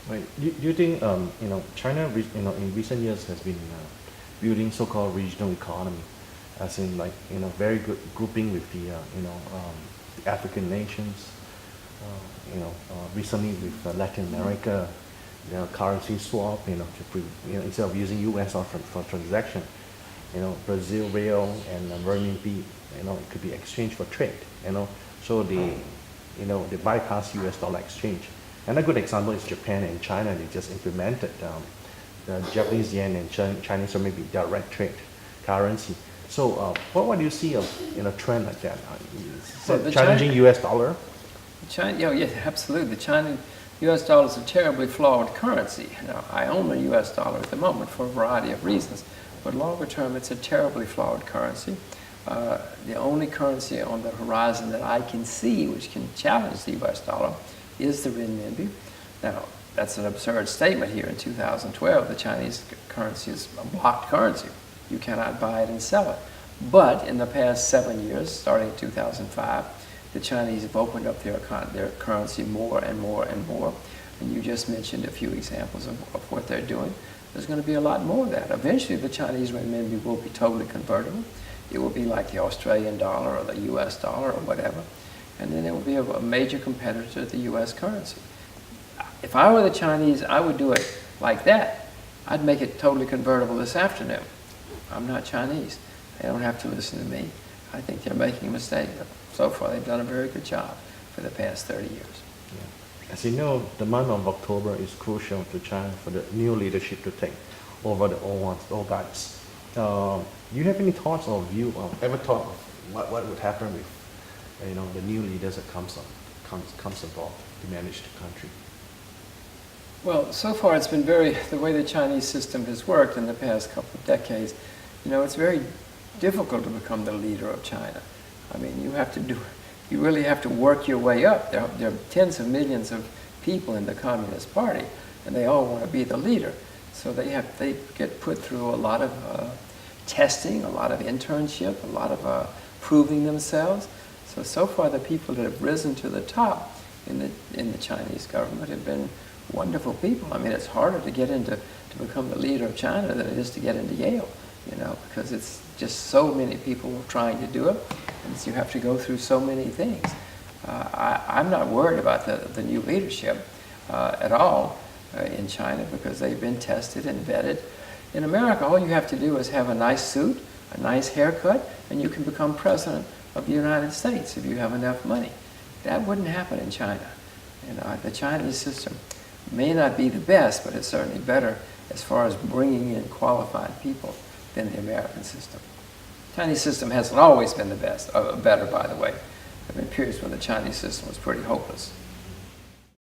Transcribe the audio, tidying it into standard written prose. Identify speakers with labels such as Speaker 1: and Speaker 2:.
Speaker 1: Right. Do you think China in recent years has been building so-called regional economy, as in like very good grouping with the African nations, recently with Latin America, currency swap, instead of using US for transaction, Brazil real and renminbi, it could be exchanged for trade, so they bypass US dollar exchange. And a good example is Japan and China. They just implemented the Japanese yen and Chinese renminbi direct trade currency. So what do you see of a trend like that?
Speaker 2: Well, the
Speaker 1: Challenging US dollar?
Speaker 2: China, yeah, absolutely. The China U.S. dollar is a terribly flawed currency. Now, I own a U.S. dollar at the moment for a variety of reasons, but longer term, it's a terribly flawed currency. The only currency on the horizon that I can see which can challenge the U.S. dollar is the renminbi. Now, that's an absurd statement here in 2012. The Chinese currency is a blocked currency. You cannot buy it and sell it. But in the past 7 years, starting in 2005, the Chinese have opened up their currency more and more and more. And you just mentioned a few examples of what they're doing. There's going to be a lot more of that. Eventually, the Chinese renminbi will be totally convertible. It will be like the Australian dollar or the U.S. dollar or whatever. And then it will be a major competitor to the U.S. currency. If I were the Chinese, I would do it like that. I'd make it totally convertible this afternoon. I'm not Chinese. They don't have to listen to me. I think they're making a mistake. But so far, they've done a very good job for the past 30 years.
Speaker 1: Yeah. As you know, the month of October is crucial to China for the new leadership to take over the old guys. Do you have any thoughts or view, or ever thought of what would happen with the new leaders that comes involved to manage the country?
Speaker 2: Well, so far it's been the way the Chinese system has worked in the past couple of decades, it's very difficult to become the leader of China. I mean, you really have to work your way up. There are tens of millions of people in the Communist Party, and they all want to be the leader. So they get put through a lot of testing, a lot of internship, a lot of proving themselves. So far the people that have risen to the top in the Chinese government have been wonderful people. I mean, it's harder to become the leader of China than it is to get into Yale, because it's just so many people trying to do it, and you have to go through so many things. I'm not worried about the new leadership at all in China, because they've been tested and vetted. In America, all you have to do is have a nice suit, a nice haircut, and you can become president of the United States if you have enough money. That wouldn't happen in China. The Chinese system may not be the best, but it's certainly better as far as bringing in qualified people than the American system. The Chinese system hasn't always been the best, better, by the way. There have been periods when the Chinese system was pretty hopeless.